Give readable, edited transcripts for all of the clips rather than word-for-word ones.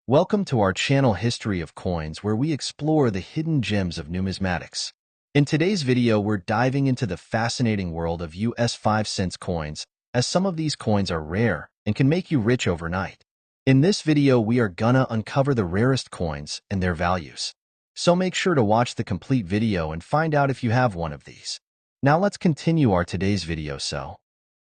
Welcome to our channel History of Coins, where we explore the hidden gems of numismatics. In today's video, we're diving into the fascinating world of US 5-cent coins, as some of these coins are rare and can make you rich overnight. In this video, we are gonna uncover the rarest coins and their values. So make sure to watch the complete video and find out if you have one of these. Now let's continue our today's video.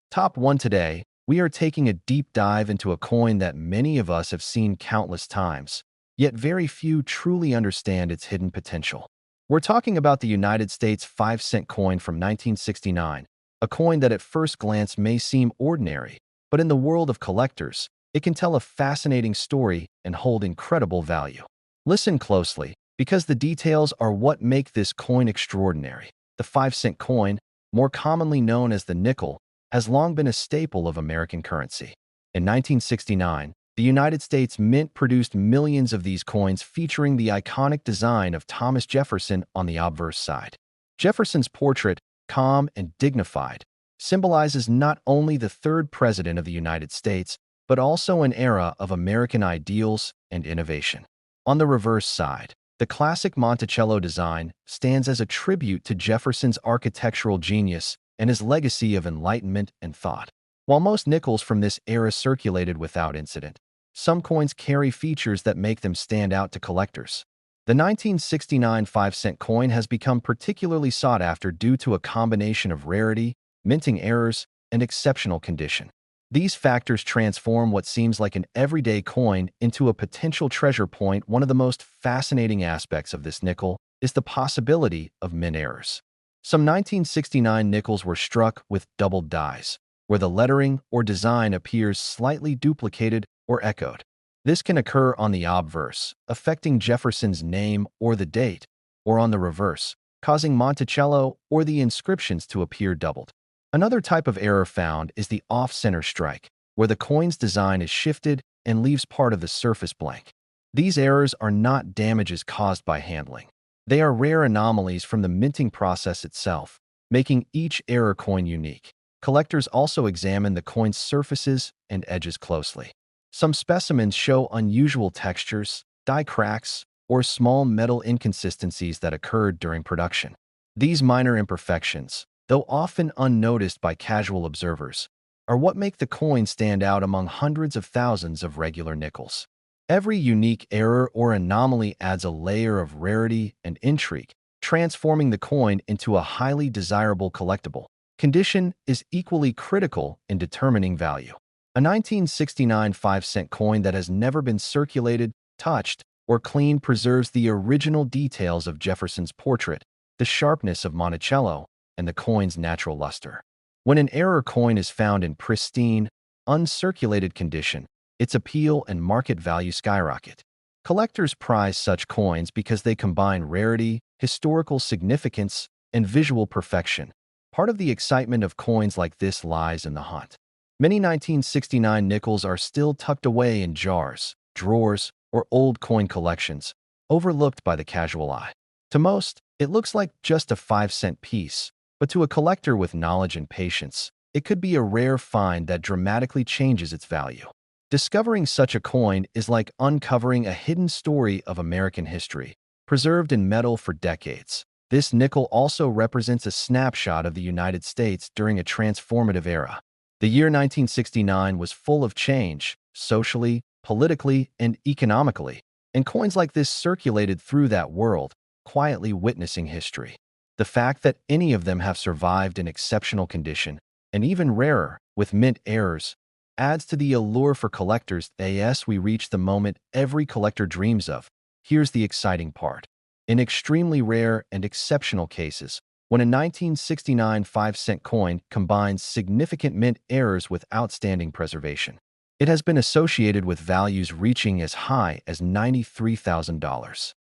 Top 1 today. We are taking a deep dive into a coin that many of us have seen countless times, yet very few truly understand its hidden potential. We're talking about the United States 5-cent coin from 1969, a coin that at first glance may seem ordinary, but in the world of collectors, it can tell a fascinating story and hold incredible value. Listen closely, because the details are what make this coin extraordinary. The 5-cent coin, more commonly known as the nickel, has long been a staple of American currency. In 1969, the United States Mint produced millions of these coins featuring the iconic design of Thomas Jefferson on the obverse side. Jefferson's portrait, calm and dignified, symbolizes not only the third president of the United States, but also an era of American ideals and innovation. On the reverse side, the classic Monticello design stands as a tribute to Jefferson's architectural genius and his legacy of enlightenment and thought. While most nickels from this era circulated without incident, some coins carry features that make them stand out to collectors. The 1969 5-cent coin has become particularly sought after due to a combination of rarity, minting errors, and exceptional condition. These factors transform what seems like an everyday coin into a potential treasure point. One of the most fascinating aspects of this nickel is the possibility of mint errors. Some 1969 nickels were struck with doubled dies, where the lettering or design appears slightly duplicated or echoed. This can occur on the obverse, affecting Jefferson's name or the date, or on the reverse, causing Monticello or the inscriptions to appear doubled. Another type of error found is the off-center strike, where the coin's design is shifted and leaves part of the surface blank. These errors are not damages caused by handling. They are rare anomalies from the minting process itself, making each error coin unique. Collectors also examine the coin's surfaces and edges closely. Some specimens show unusual textures, die cracks, or small metal inconsistencies that occurred during production. These minor imperfections, though often unnoticed by casual observers, are what make the coin stand out among hundreds of thousands of regular nickels. Every unique error or anomaly adds a layer of rarity and intrigue, transforming the coin into a highly desirable collectible. Condition is equally critical in determining value. A 1969 5-cent coin that has never been circulated, touched, or cleaned preserves the original details of Jefferson's portrait, the sharpness of Monticello, and the coin's natural luster. When an error coin is found in pristine, uncirculated condition, its appeal and market value skyrocket. Collectors prize such coins because they combine rarity, historical significance, and visual perfection. Part of the excitement of coins like this lies in the hunt. Many 1969 nickels are still tucked away in jars, drawers, or old coin collections, overlooked by the casual eye. To most, it looks like just a 5-cent piece, but to a collector with knowledge and patience, it could be a rare find that dramatically changes its value. Discovering such a coin is like uncovering a hidden story of American history, preserved in metal for decades. This nickel also represents a snapshot of the United States during a transformative era. The year 1969 was full of change, socially, politically, and economically, and coins like this circulated through that world, quietly witnessing history. The fact that any of them have survived in exceptional condition, and even rarer, with mint errors, adds to the allure for collectors. As we reach the moment every collector dreams of, here's the exciting part. In extremely rare and exceptional cases, when a 1969 5-cent coin combines significant mint errors with outstanding preservation, it has been associated with values reaching as high as $93,000.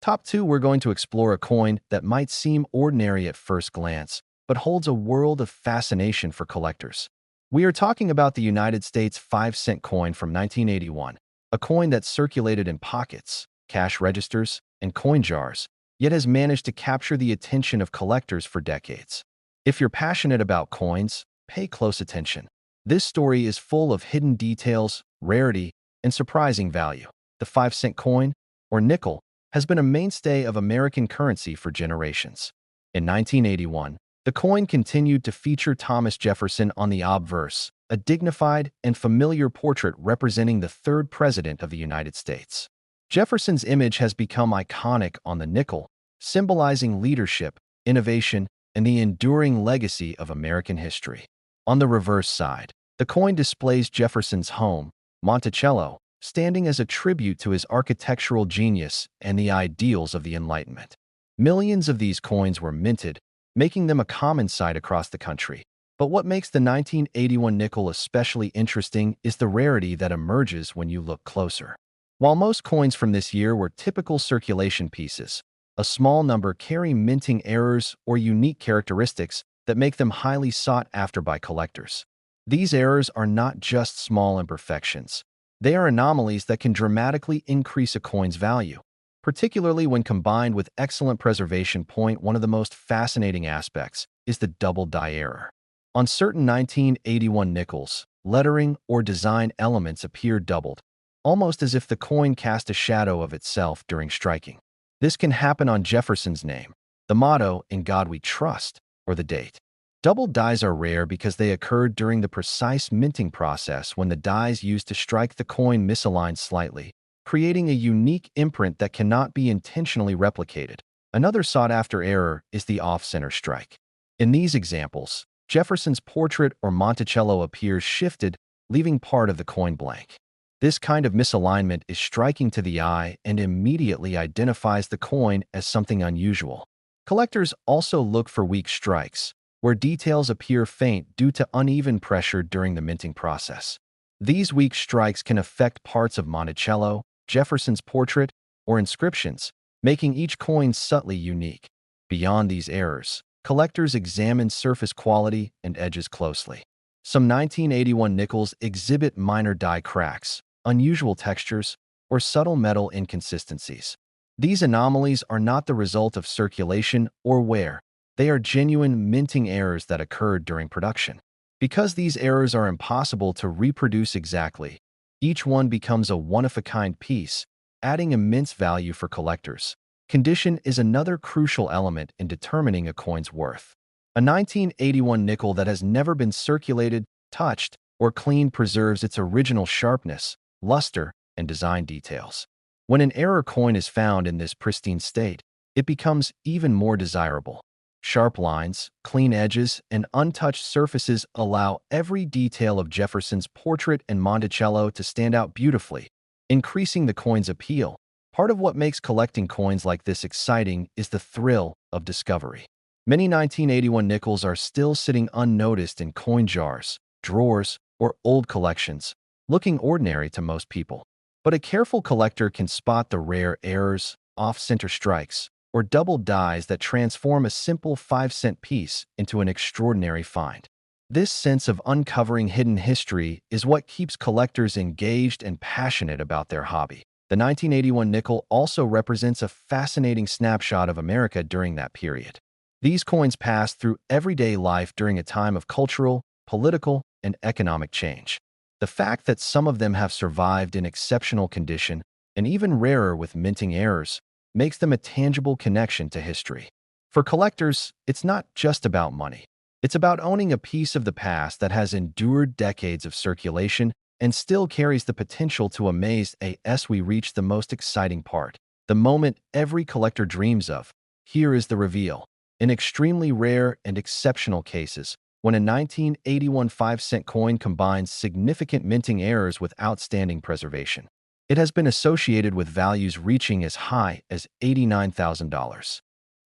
Top 2, we're going to explore a coin that might seem ordinary at first glance, but holds a world of fascination for collectors. We are talking about the United States 5-cent coin from 1981, a coin that circulated in pockets, cash registers, and coin jars, yet has managed to capture the attention of collectors for decades. If you're passionate about coins, pay close attention. This story is full of hidden details, rarity, and surprising value. The 5-cent coin, or nickel, has been a mainstay of American currency for generations. In 1981, the coin continued to feature Thomas Jefferson on the obverse, a dignified and familiar portrait representing the third president of the United States. Jefferson's image has become iconic on the nickel, symbolizing leadership, innovation, and the enduring legacy of American history. On the reverse side, the coin displays Jefferson's home, Monticello, standing as a tribute to his architectural genius and the ideals of the Enlightenment. Millions of these coins were minted, making them a common sight across the country. But what makes the 1981 nickel especially interesting is the rarity that emerges when you look closer. While most coins from this year were typical circulation pieces, a small number carry minting errors or unique characteristics that make them highly sought after by collectors. These errors are not just small imperfections. They are anomalies that can dramatically increase a coin's value, particularly when combined with excellent preservation. One of the most fascinating aspects is the double die error. On certain 1981 nickels, lettering or design elements appear doubled, almost as if the coin cast a shadow of itself during striking. This can happen on Jefferson's name, the motto, "In God We Trust," or the date. Double dies are rare because they occurred during the precise minting process when the dies used to strike the coin misaligned slightly, creating a unique imprint that cannot be intentionally replicated. Another sought-after error is the off-center strike. In these examples, Jefferson's portrait or Monticello appears shifted, leaving part of the coin blank. This kind of misalignment is striking to the eye and immediately identifies the coin as something unusual. Collectors also look for weak strikes, where details appear faint due to uneven pressure during the minting process. These weak strikes can affect parts of Monticello, Jefferson's portrait, or inscriptions, making each coin subtly unique. Beyond these errors, collectors examine surface quality and edges closely. Some 1981 nickels exhibit minor die cracks, unusual textures, or subtle metal inconsistencies. These anomalies are not the result of circulation or wear. They are genuine minting errors that occurred during production. Because these errors are impossible to reproduce exactly, each one becomes a one-of-a-kind piece, adding immense value for collectors. Condition is another crucial element in determining a coin's worth. A 1981 nickel that has never been circulated, touched, or cleaned preserves its original sharpness, luster, and design details. When an error coin is found in this pristine state, it becomes even more desirable. Sharp lines, clean edges, and untouched surfaces allow every detail of Jefferson's portrait and Monticello to stand out beautifully, increasing the coin's appeal. Part of what makes collecting coins like this exciting is the thrill of discovery. Many 1981 nickels are still sitting unnoticed in coin jars, drawers, or old collections, looking ordinary to most people. But a careful collector can spot the rare errors, off-center strikes, or double dies that transform a simple 5-cent piece into an extraordinary find. This sense of uncovering hidden history is what keeps collectors engaged and passionate about their hobby. The 1981 nickel also represents a fascinating snapshot of America during that period. These coins passed through everyday life during a time of cultural, political, and economic change. The fact that some of them have survived in exceptional condition, and even rarer with minting errors, makes them a tangible connection to history. For collectors, it's not just about money. It's about owning a piece of the past that has endured decades of circulation and still carries the potential to amaze as we reach the most exciting part, the moment every collector dreams of. Here is the reveal. In extremely rare and exceptional cases, when a 1981 5-cent coin combines significant minting errors with outstanding preservation, it has been associated with values reaching as high as $89,000.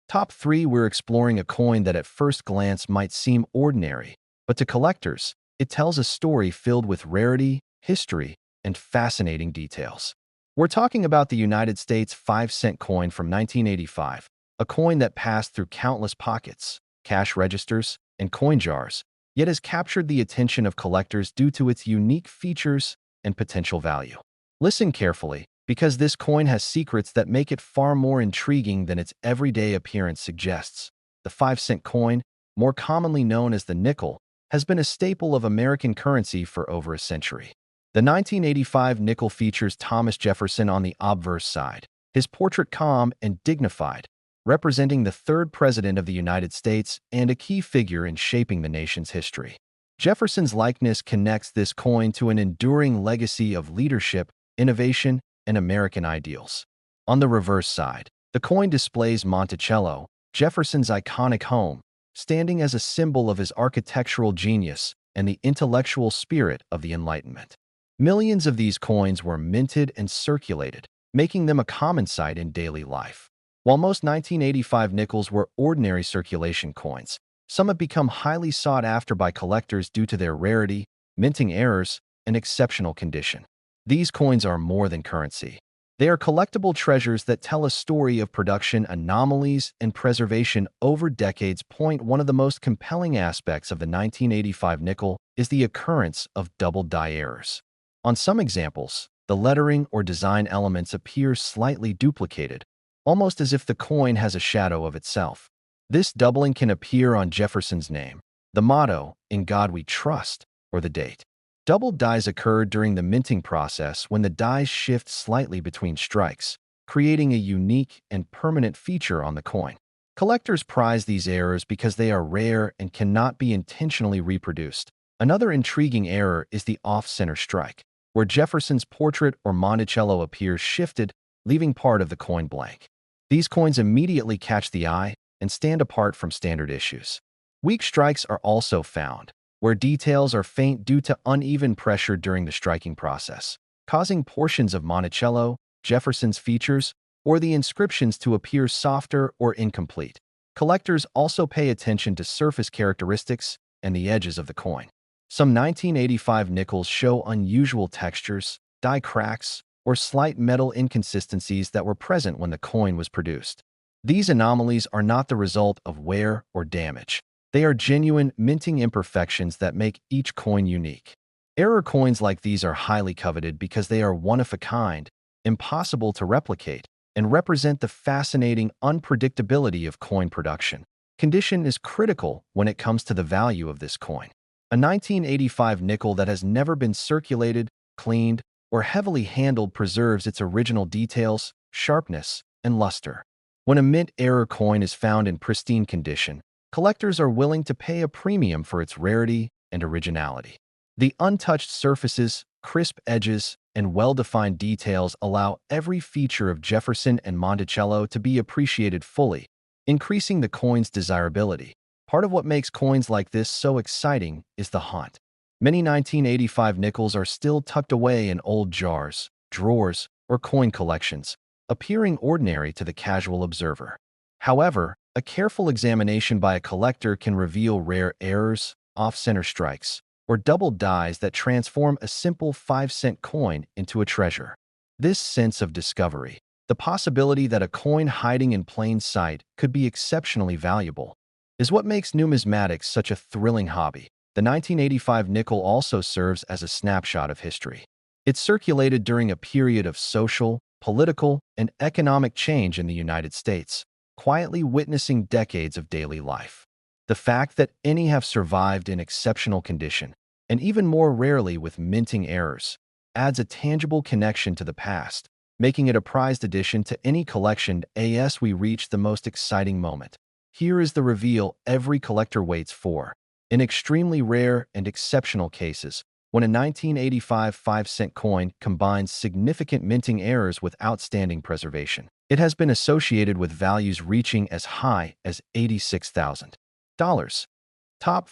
Top 3, we're exploring a coin that at first glance might seem ordinary, but to collectors, it tells a story filled with rarity, history, and fascinating details. We're talking about the United States 5-cent coin from 1985, a coin that passed through countless pockets, cash registers, and coin jars, yet has captured the attention of collectors due to its unique features and potential value. Listen carefully, because this coin has secrets that make it far more intriguing than its everyday appearance suggests. The 5-cent coin, more commonly known as the nickel, has been a staple of American currency for over a century. The 1985 nickel features Thomas Jefferson on the obverse side, his portrait calm and dignified, representing the third president of the United States and a key figure in shaping the nation's history. Jefferson's likeness connects this coin to an enduring legacy of leadership, innovation, and American ideals. On the reverse side, the coin displays Monticello, Jefferson's iconic home, standing as a symbol of his architectural genius and the intellectual spirit of the Enlightenment. Millions of these coins were minted and circulated, making them a common sight in daily life. While most 1985 nickels were ordinary circulation coins, some have become highly sought after by collectors due to their rarity, minting errors, and exceptional condition. These coins are more than currency. They are collectible treasures that tell a story of production anomalies and preservation over decades. One of the most compelling aspects of the 1985 nickel is the occurrence of double die errors. On some examples, the lettering or design elements appear slightly duplicated, almost as if the coin has a shadow of itself. This doubling can appear on Jefferson's name, the motto, "In God We Trust," or the date. Double dies occur during the minting process when the dies shift slightly between strikes, creating a unique and permanent feature on the coin. Collectors prize these errors because they are rare and cannot be intentionally reproduced. Another intriguing error is the off-center strike, where Jefferson's portrait or Monticello appears shifted, leaving part of the coin blank. These coins immediately catch the eye and stand apart from standard issues. Weak strikes are also found, where details are faint due to uneven pressure during the striking process, causing portions of Monticello, Jefferson's features, or the inscriptions to appear softer or incomplete. Collectors also pay attention to surface characteristics and the edges of the coin. Some 1985 nickels show unusual textures, die cracks, or slight metal inconsistencies that were present when the coin was produced. These anomalies are not the result of wear or damage. They are genuine minting imperfections that make each coin unique. Error coins like these are highly coveted because they are one-of-a-kind, impossible to replicate, and represent the fascinating unpredictability of coin production. Condition is critical when it comes to the value of this coin. A 1985 nickel that has never been circulated, cleaned, or heavily handled preserves its original details, sharpness, and luster. When a mint error coin is found in pristine condition, collectors are willing to pay a premium for its rarity and originality. The untouched surfaces, crisp edges, and well-defined details allow every feature of Jefferson and Monticello to be appreciated fully, increasing the coin's desirability. Part of what makes coins like this so exciting is the haunt. Many 1985 nickels are still tucked away in old jars, drawers, or coin collections, appearing ordinary to the casual observer. However, a careful examination by a collector can reveal rare errors, off-center strikes, or double dies that transform a simple 5-cent coin into a treasure. This sense of discovery, the possibility that a coin hiding in plain sight could be exceptionally valuable, is what makes numismatics such a thrilling hobby. The 1985 nickel also serves as a snapshot of history. It circulated during a period of social, political, and economic change in the United States, quietly witnessing decades of daily life. The fact that any have survived in exceptional condition, and even more rarely with minting errors, adds a tangible connection to the past, making it a prized addition to any collection. As we reach the most exciting moment. Here is the reveal every collector waits for. In extremely rare and exceptional cases, when a 1985 5-cent coin combines significant minting errors with outstanding preservation, it has been associated with values reaching as high as $86,000.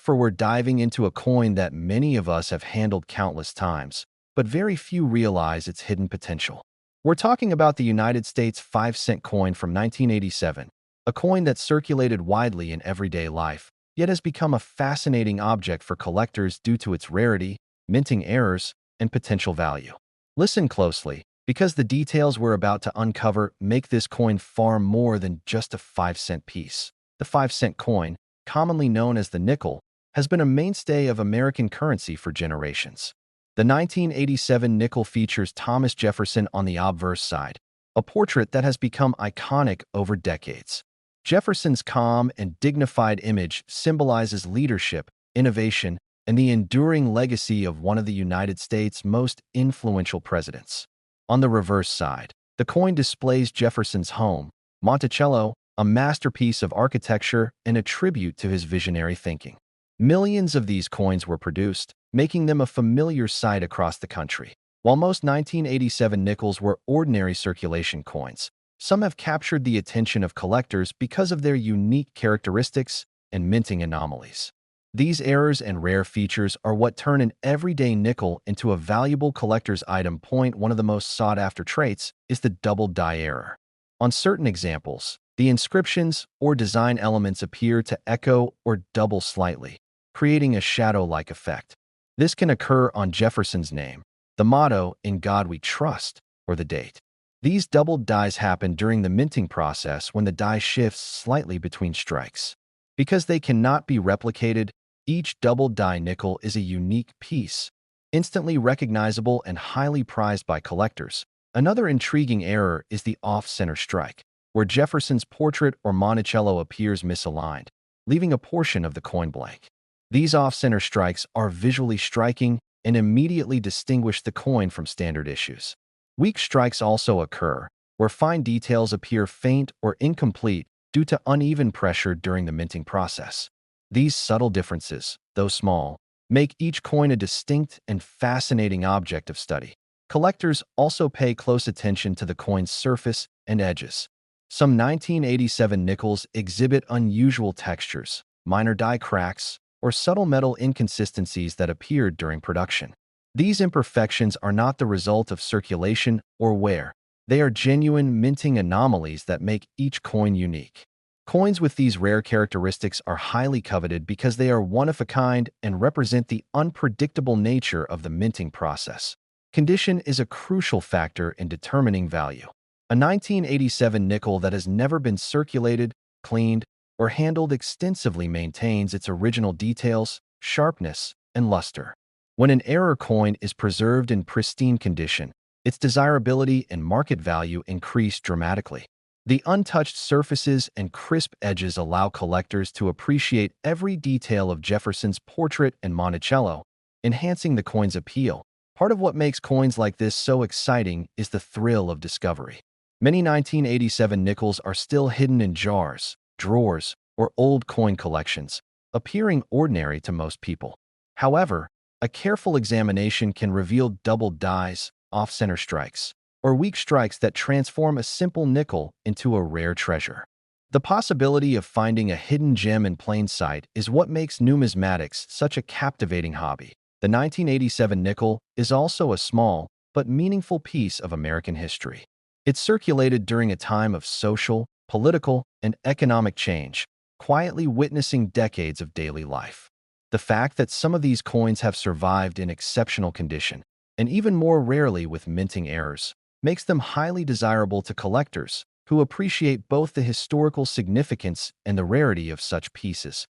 We're diving into a coin that many of us have handled countless times, but very few realize its hidden potential. We're talking about the United States 5-cent coin from 1987, a coin that circulated widely in everyday life, yet has become a fascinating object for collectors due to its rarity, minting errors, and potential value. Listen closely, because the details we're about to uncover make this coin far more than just a 5-cent piece. The 5-cent coin, commonly known as the nickel, has been a mainstay of American currency for generations. The 1987 nickel features Thomas Jefferson on the obverse side, a portrait that has become iconic over decades. Jefferson's calm and dignified image symbolizes leadership, innovation, and the enduring legacy of one of the United States' most influential presidents. On the reverse side, the coin displays Jefferson's home, Monticello, a masterpiece of architecture and a tribute to his visionary thinking. Millions of these coins were produced, making them a familiar sight across the country. While most 1987 nickels were ordinary circulation coins, some have captured the attention of collectors because of their unique characteristics and minting anomalies. These errors and rare features are what turn an everyday nickel into a valuable collector's item. One of the most sought-after traits is the double die error. On certain examples, the inscriptions or design elements appear to echo or double slightly, creating a shadow-like effect. This can occur on Jefferson's name, the motto, "In God We Trust," or the date. These doubled dies happen during the minting process when the die shifts slightly between strikes. Because they cannot be replicated, each double die nickel is a unique piece, instantly recognizable and highly prized by collectors. Another intriguing error is the off-center strike, where Jefferson's portrait or Monticello appears misaligned, leaving a portion of the coin blank. These off-center strikes are visually striking and immediately distinguish the coin from standard issues. Weak strikes also occur, where fine details appear faint or incomplete due to uneven pressure during the minting process. These subtle differences, though small, make each coin a distinct and fascinating object of study. Collectors also pay close attention to the coin's surface and edges. Some 1987 nickels exhibit unusual textures, minor die cracks, or subtle metal inconsistencies that appeared during production. These imperfections are not the result of circulation or wear. They are genuine minting anomalies that make each coin unique. Coins with these rare characteristics are highly coveted because they are one-of-a-kind and represent the unpredictable nature of the minting process. Condition is a crucial factor in determining value. A 1987 nickel that has never been circulated, cleaned, or handled extensively maintains its original details, sharpness, and luster. When an error coin is preserved in pristine condition, its desirability and market value increase dramatically. The untouched surfaces and crisp edges allow collectors to appreciate every detail of Jefferson's portrait and Monticello, enhancing the coin's appeal. Part of what makes coins like this so exciting is the thrill of discovery. Many 1987 nickels are still hidden in jars, drawers, or old coin collections, appearing ordinary to most people. However, a careful examination can reveal double dies, off-center strikes, or weak strikes that transform a simple nickel into a rare treasure. The possibility of finding a hidden gem in plain sight is what makes numismatics such a captivating hobby. The 1987 nickel is also a small but meaningful piece of American history. It circulated during a time of social, political, and economic change, quietly witnessing decades of daily life. The fact that some of these coins have survived in exceptional condition, and even more rarely with minting errors, makes them highly desirable to collectors who appreciate both the historical significance and the rarity of such pieces.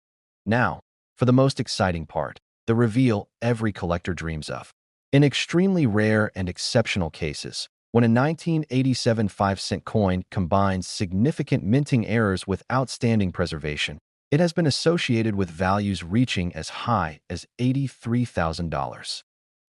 Now, for the most exciting part, the reveal every collector dreams of. In extremely rare and exceptional cases, when a 1987 5-cent coin combines significant minting errors with outstanding preservation, it has been associated with values reaching as high as $83,000.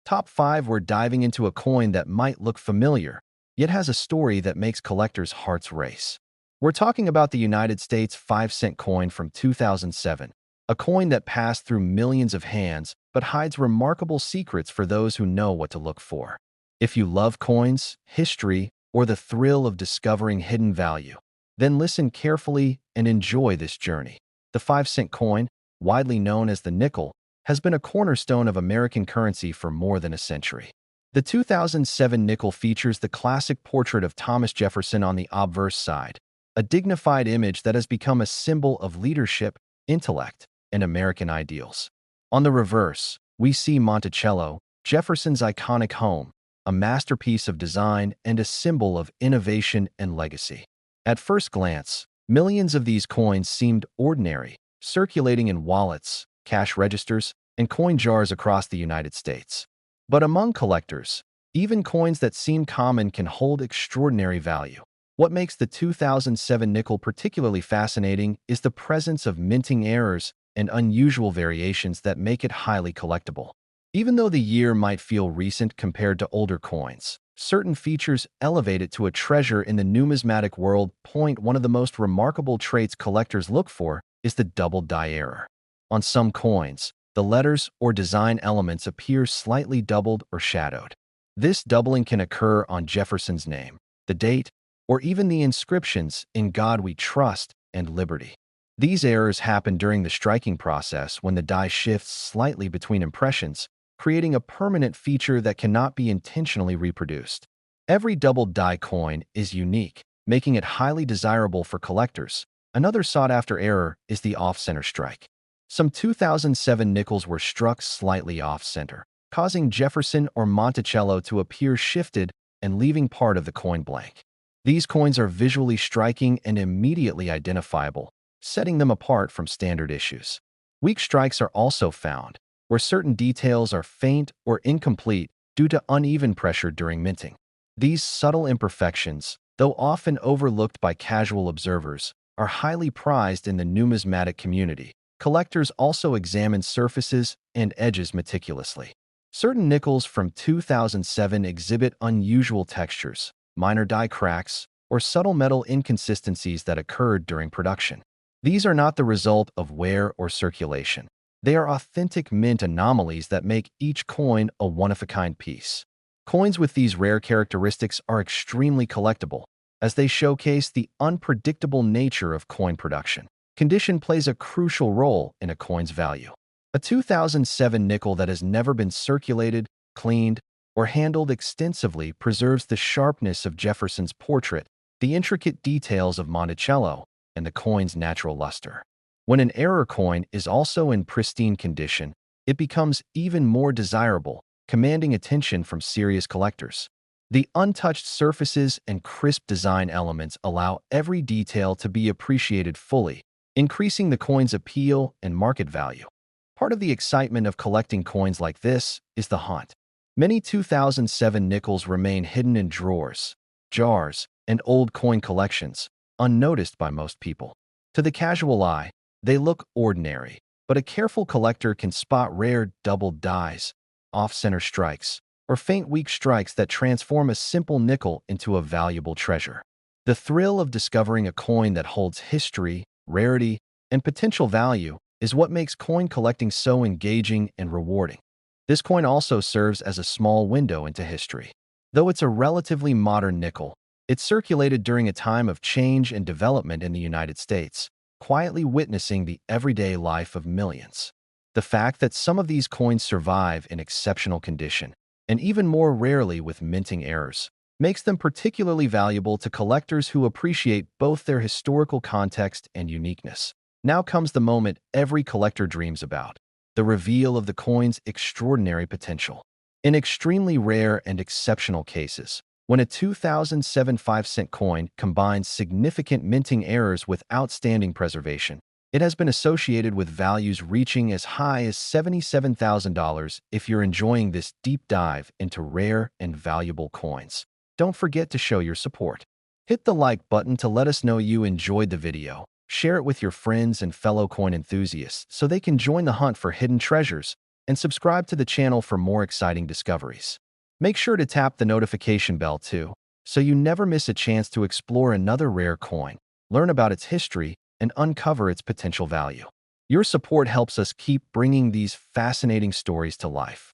Top 5, we're diving into a coin that might look familiar, yet has a story that makes collectors' hearts race. We're talking about the United States 5-cent coin from 2007, a coin that passed through millions of hands but hides remarkable secrets for those who know what to look for. If you love coins, history, or the thrill of discovering hidden value, then listen carefully and enjoy this journey. The 5-cent coin, widely known as the nickel, has been a cornerstone of American currency for more than a century. The 2007 nickel features the classic portrait of Thomas Jefferson on the obverse side, a dignified image that has become a symbol of leadership, intellect, and American ideals. On the reverse, we see Monticello, Jefferson's iconic home, a masterpiece of design and a symbol of innovation and legacy. At first glance, millions of these coins seemed ordinary, circulating in wallets, cash registers, and coin jars across the United States. But among collectors, even coins that seem common can hold extraordinary value. What makes the 2007 nickel particularly fascinating is the presence of minting errors and unusual variations that make it highly collectible. Even though the year might feel recent compared to older coins, certain features elevate it to a treasure in the numismatic world. One of the most remarkable traits collectors look for is the double die error. On some coins, the letters or design elements appear slightly doubled or shadowed. This doubling can occur on Jefferson's name, the date, or even the inscriptions "In God We Trust" and "Liberty." These errors happen during the striking process when the die shifts slightly between impressions, creating a permanent feature that cannot be intentionally reproduced. Every double die coin is unique, making it highly desirable for collectors. Another sought-after error is the off-center strike. Some 2007 nickels were struck slightly off-center, causing Jefferson or Monticello to appear shifted and leaving part of the coin blank. These coins are visually striking and immediately identifiable, setting them apart from standard issues. Weak strikes are also found, where certain details are faint or incomplete due to uneven pressure during minting. These subtle imperfections, though often overlooked by casual observers, are highly prized in the numismatic community. Collectors also examine surfaces and edges meticulously. Certain nickels from 2007 exhibit unusual textures, minor die cracks, or subtle metal inconsistencies that occurred during production. These are not the result of wear or circulation. They are authentic mint anomalies that make each coin a one-of-a-kind piece. Coins with these rare characteristics are extremely collectible, as they showcase the unpredictable nature of coin production. Condition plays a crucial role in a coin's value. A 2007 nickel that has never been circulated, cleaned, or handled extensively preserves the sharpness of Jefferson's portrait, the intricate details of Monticello, and the coin's natural luster. When an error coin is also in pristine condition, it becomes even more desirable, commanding attention from serious collectors. The untouched surfaces and crisp design elements allow every detail to be appreciated fully, increasing the coin's appeal and market value. Part of the excitement of collecting coins like this is the hunt. Many 2007 nickels remain hidden in drawers, jars, and old coin collections, unnoticed by most people. To the casual eye, they look ordinary, but a careful collector can spot rare double dies, off-center strikes, or faint weak strikes that transform a simple nickel into a valuable treasure. The thrill of discovering a coin that holds history, rarity, and potential value is what makes coin collecting so engaging and rewarding. This coin also serves as a small window into history. Though it's a relatively modern nickel, it circulated during a time of change and development in the United States, quietly witnessing the everyday life of millions. The fact that some of these coins survive in exceptional condition, and even more rarely with minting errors, makes them particularly valuable to collectors who appreciate both their historical context and uniqueness. Now comes the moment every collector dreams about: the reveal of the coin's extraordinary potential. In extremely rare and exceptional cases, when a 2007 5-cent coin combines significant minting errors with outstanding preservation, it has been associated with values reaching as high as $77,000. If you're enjoying this deep dive into rare and valuable coins, don't forget to show your support. Hit the like button to let us know you enjoyed the video. Share it with your friends and fellow coin enthusiasts so they can join the hunt for hidden treasures, and subscribe to the channel for more exciting discoveries. Make sure to tap the notification bell too, so you never miss a chance to explore another rare coin, learn about its history, and uncover its potential value. Your support helps us keep bringing these fascinating stories to life.